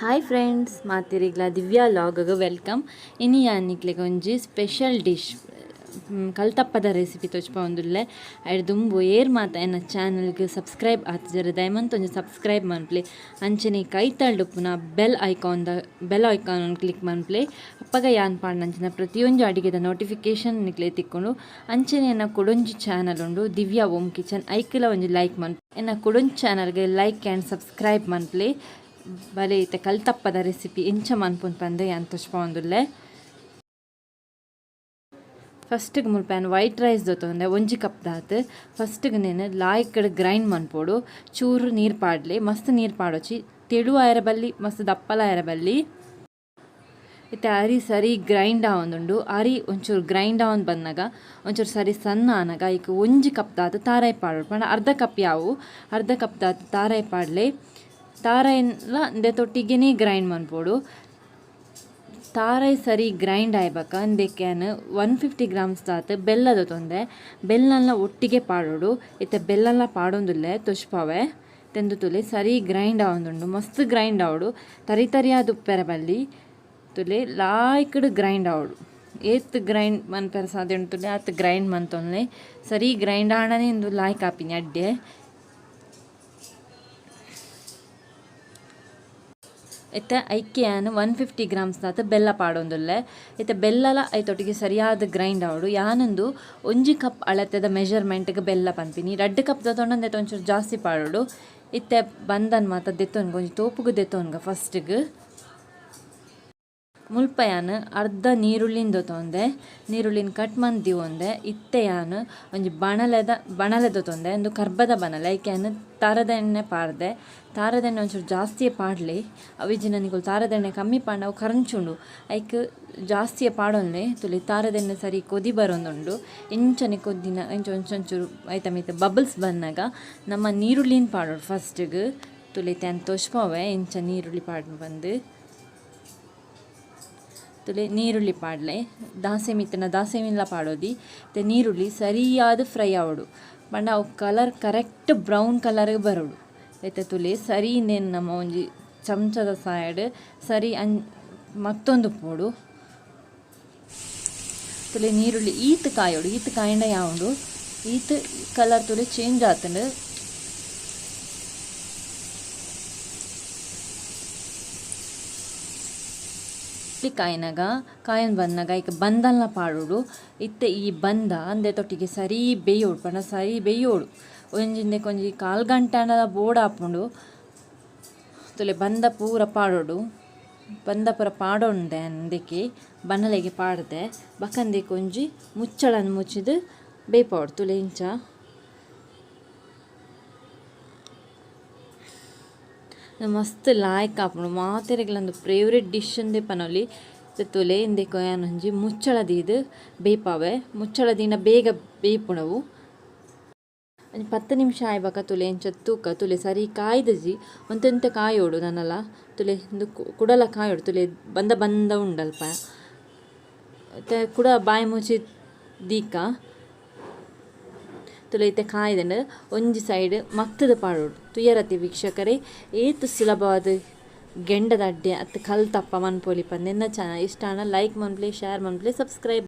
Hi friends, ಮಾತಿರಿಗ್ಲ ದಿವ್ಯಾ ಲಾಗ್ಗೆ welcome. ಇನಿ ಯಾನಿಕ್ಲೆಗ್ ಒಂಜಿ ಸ್ಪೆಷಲ್ ಡಿಶ್ ಕಲ್ತಪ್ಪದ ರೆಸಿಪಿ ತೋಚ್ಪ ಒಂದುಲ್ಲೆ ಐಡ್ ದುಂಬು ಏರ್ ಮಾತ ಎನ್ನ ಚಾನಲ್ಗೆ ಸಬ್ಸ್ಕ್ರೈಬ್ ಆತಿಜರ ದಯಮಂತ ಒಂಜಿ ಸಬ್ಸ್ಕ್ರೈಬ್ ಮನ್ಪ್ಲೆ ಅಂಚನೆ ಕೈತಲ್ಡು ಪುನ ಬೆಲ್ ಐಕಾನ್ ಕ್ಲಿಕ್ ಮನ್ಪ್ಲೆ ಅಪ್ಪಗ ಯಾನ್ ಪಾಡ್ನಂಚಿನ ಪ್ರತಿಯೊಂದು ಅಡಿಗೆದ ನೋಟಿಫಿಕೇಶನ್ ನಿಕ್ಲೆ ತಿಕ್ಕೊಂಡು ಅಂಚನೆ ಎನ್ನ ಕೊಡೊಂಜಿ ಚಾನಲ್ ಉಂಡು ದಿವ್ಯಾ ಓಮ್ ಕಿಚನ್ ಐಕ್ಲ ಒಂಜಿ ಲೈಕ್ ಮನ್ಪೆ ಎನ್ನ ಕೊಡೊಂಜಿ ಚಾನಲ್ಗೆ ಲೈಕ್ ಆ್ಯಂಡ್ ಸಬ್ಸ್ಕ್ರೈಬ್ ಮನ್ಪ್ಲೆ ಬಲೆ ಇತ್ತೆ ಕಲ್ತಪ್ಪದ ರೆಸಿಪಿ ಎಂಚ ಮನ್ಪುಂಡು ಪಂದೆ ಅಂತ ತೋಚ್ಪೊಂದುಲ್ಲೆ. ಫಸ್ಟಿಗೆ ಮುಲ್ಪೇನು ವೈಟ್ ರೈಸ್ ದೊತ್ತೊಂದೆ 1 ಕಪ್ ದಾತ್ ಫಸ್ಟಿಗೆ ನೇನು ಲಾಯ್ಕಡ್ ಗ್ರೈಂಡ್ ಮನ್ಪೋಡು ಚೂರು ನೀರು ಪಾಡ್ಲಿ ಮಸ್ತ್ ನೀರು ಪಾಡೋಚಿ ತೆಳು ಆಯರ ಬಲ್ಲಿ ಮಸ್ತ್ ದಪ್ಪಲ ಆಯರ ಬಲ್ಲಿ ಇತ್ತೆ ಅರಿ ಸರಿ ಗ್ರೈಂಡ್ ಆವೊಂದುಂಡು. ಅರಿ ಒಂಚೂರು ಗ್ರೈಂಡ್ ಆವೊಂದು ಬಂದಾಗ ಒಂಚೂರು ಸರಿ ಸಣ್ಣ ಆನಾಗ ಈಗ 1 ಕಪ್ ದಾತ್ ತಾರಾಯಿ ಪಾಡೋಡು ಪಂಡ ಅರ್ಧ ಕಪ್ ದಾತ್ ತಾರಾಯಿ ಪಾಡ್ಲೆ ತಾರಾಯಿಲ್ಲ ಇಂದೆ ತೊಟ್ಟಿಗೆನೇ ಗ್ರೈಂಡ್ ಮನ್ಪೋಡು. ತಾರಾಯಿ ಸರಿ ಗ್ರೈಂಡ್ ಆಯ್ಬಾಕ ಇಂದೆಕ್ಕೇನು 150 ಗ್ರಾಮ್ಸ್ ದಾತ್ ಬೆಲ್ಲದ ತೊಂದೆ ಬೆಲ್ಲನ ಒಟ್ಟಿಗೆ ಪಾಡೋಡು. ಇತ್ತೆ ಬೆಲ್ಲನ ಪಾಡೊಂದುಲ್ಲೆ ತೊಚ್ಪಾವೆ ತೆಂದು ತುಲೆ ಸರಿ ಗ್ರೈಂಡ್ ಆವೊಂದುಂಡು ಮಸ್ತ್ ಗ್ರೈಂಡ್ ಆವಡು ತರಿಯಾದ ಉಪ್ಪೆರ ಬಲ್ಲಿ ತುಲೆ ಲಾಯ್ಕಡ್ ಗ್ರೈಂಡ್ ಆವಡು ಏತ್ ಗ್ರೈಂಡ್ ಮನ್ಪೆರ ಸಾಧ್ಯ ಉಂಟು ತುಲೆ ಆತ್ ಗ್ರೈಂಡ್ ಮನ್ತೊಂದೆ ಸರಿ ಗ್ರೈಂಡ್ ಆಡನೆ ಇಂದು ಲಾಯ್ಕ್ ಆಪಿನಿ ಅಡ್ಡೆ. ಇತ್ತೆ ಐಕ್ಕೆಯಾನು 150 ಗ್ರಾಮ್ಸ್ ದಾತ್ ಬೆಲ್ಲ ಪಾಡೊಂದುಲ್ಲೆ. ಇತ್ತೆ ಬೆಲ್ಲಲ ಐತೊಟ್ಟಿಗೆ ಸರಿಯಾದ ಗ್ರೈಂಡ್ ಆವಡು. ಯಾನೊಂದು 1 ಕಪ್ ಅಳತೆದ ಮೆಜರ್ಮೆಂಟ್ಗೆ ಬೆಲ್ಲ ಪನ್ಪಿನಿ 2 ಕಪ್ ದೊಂಡೊಂದು ಒಂಚೂರು ಜಾಸ್ತಿ ಪಾಡೋಡು. ಇತ್ತೆ ಬಂದನ್ ಮಾತ ದೆತ್ತೊನ್ಗ ಒಂಜಿ ತೋಪುಗು ದೆತ್ತೊನ್ಗ ಫಸ್ಟ್ಗೆ ಮುಲ್ಪ ಯಾನು ಅರ್ಧ ನೀರುಳ್ಳಿಂದ ತೊಂದೆ ನೀರುಳ್ಳಿನ ಕಟ್ ಮಂದಿ ಒಂದೆ ಇತ್ತೆ ಯಾನು ಒಂಜಿ ಬಣಲೆದ ತೊಂದೆ ಒಂದು ಕರ್ಬದ ಬಣಲೆ ಐಕ್ಯಾನು ತಾರದ ಎಣ್ಣೆ ಪಾಡ್ದೆ. ತಾರದ ಎಣ್ಣೆ ಒಂಚೂರು ಜಾಸ್ತಿಯೇ ಪಾಡಲಿ ಅವಿಜಿನ ನಿಗಳು ತಾರದ ಎಣ್ಣೆ ಕಮ್ಮಿ ಪಾಂಡ ಅವು ಕರಂಚುಂಡು ಐಕ್ ಜಾಸ್ತಿಯೇ ಪಾಡೊನ್ಲೆ ತುಲಿ ತಾರದ ಎಣ್ಣೆ ಸರಿ ಕೊದಿ ಬರೋಂದುಂಡು. ಇಂಚನೆ ಕೊದ್ದಿನ ಒಂಚೂರು ಐತ ಮಿತ್ತ ಬಬಲ್ಸ್ ಬಂದಾಗ ನಮ್ಮ ನೀರುಳ್ಳಿನ ಪಾಡೋಡು ಫಸ್ಟ್ಗೆ ತುಲಿ ತ್ಯಾನ್ ತೋಚ್ಪೋವೆ ಇಂಚ ನೀರುಳ್ಳಿ ಪಾಡ್ನು ಬಂದು ತುಲೆ ನೀರುಳ್ಳಿ ಪಾಡ್ಲೆ ದಾಸೆ ಮಿಲ್ಲ ಪಾಡೋದಿ ಮತ್ತು ನೀರುಳ್ಳಿ ಸರಿಯಾದ ಫ್ರೈ ಆವಡು ಪಂಡ ಅವು ಕಲರ್ ಕರೆಕ್ಟ್ ಬ್ರೌನ್ ಕಲರ್ಗೆ ಬರೋಡು. ಐತೆ ತುಲೆ ಸರಿ ಇನ್ನೇನು ನಮ್ಮ ಒಂಜಿ ಚಮಚದ ಸೈಡ್ ಸರಿ ಮತ್ತೊಂದು ಪೋಡು ತುಲೆ ನೀರುಳ್ಳಿ ಈತ್ ಕಾಯಿಂದ ಯಾವುದು ಈತ್ ಕಲರ್ ತುಲೆ ಚೇಂಜ್ ಆತಂಡು ಕಾಯನ್ ಬಂದಾಗ ಈಗ ಬಂದಲ್ನ ಪಾಡೋಡು. ಇತ್ತೆ ಈ ಬಂದ ಅಂದೆ ತೊಟ್ಟಿಗೆ ಸರಿ ಬೇಯೋಡು ಪಂಡ ಸರಿ ಬೇಯೋಡು ಒಂಜಿಂದೆ ಕೊಂಜಿ 1/4 ಗಂಟೆ ಬೋರ್ಡ್ ಹಾಕೊಂಡು ತುಲೆ ಬಂದ ಪೂರ ಪಾಡೋಡು. ಬಂದ ಪೂರ ಪಾಡೋಂಡೆ ಅಂದಕ್ಕೆ ಬನ್ನಲೆಗೆ ಪಾಡ್ದೆ ಬಕಂದೆ ಕೊಂಜಿ ಮುಚ್ಚಳನ್ನು ಮುಚ್ಚಿದು ಬೇಯ್ಪೋಡು ತುಲೆ ಇಂಚ ಮಸ್ತ್ ಲಾಯ್ಕ್ ಆಪುಂಡು ಮಾತೆರೆಗ್ಲಂದು ಫೇವ್ರೆಟ್ ಡಿಶ್ ಅಂದೆ ಪನೊಲಿ ತುಲೆ ಇಂದೆ ಕೊಯ್ಯಾನೊಂಜಿ ಮುಚ್ಚಳದೀದು ಬೇಯ್ಪಾವೆ ಮುಚ್ಚಳದಿನ ಬೇಗ ಬೇಯ್ಪುಣವು ಒಂಜಿ 10 ನಿಮಿಷ ಆಯ್ಬಾಕ ತುಲೆ ಇಂಚ ತೂಕ ತುಲೆ ಸರಿ ಕಾಯ್ದಜಿ ಒಂತೆಂತೆ ಕಾಯೋಡು ನನ್ನಲ್ಲ ತುಲೆ ಇಂದು ಕುಡಲ ಕಾಯೋಡು ತುಲೆ ಬಂದ ಉಂಡಲ್ಪ ಮತ್ತು ಕುಡ ಬಾಯಿ ಮುಚ್ಚಿ ದೀಕ ತುಲೆ ಇತ್ತೆ ಕಾಯ್ದೆಂಡು ಒಂಜಿ ಸೈಡ್ ಮತ್ತದ ಪಾಡೋಡು. ತುಯರತಿ ವೀಕ್ಷಕರೇ ಏತು ಸುಲಭವಾದ ಗೆಂಡದ ಅಡ್ಡೆ ಅತ್ತು ಕಲ್ತಪ್ಪ ಮನ್ಪೊಲಿ ಪಂದೆ ಎನ್ನ ಚಾನಲ್ ಇಷ್ಟ ಲೈಕ್ ಮನ್ಪ್ಲೆ ಶೇರ್ ಮನ್ಪ್ಲೆ ಸಬ್ಸ್ಕ್ರೈಬ್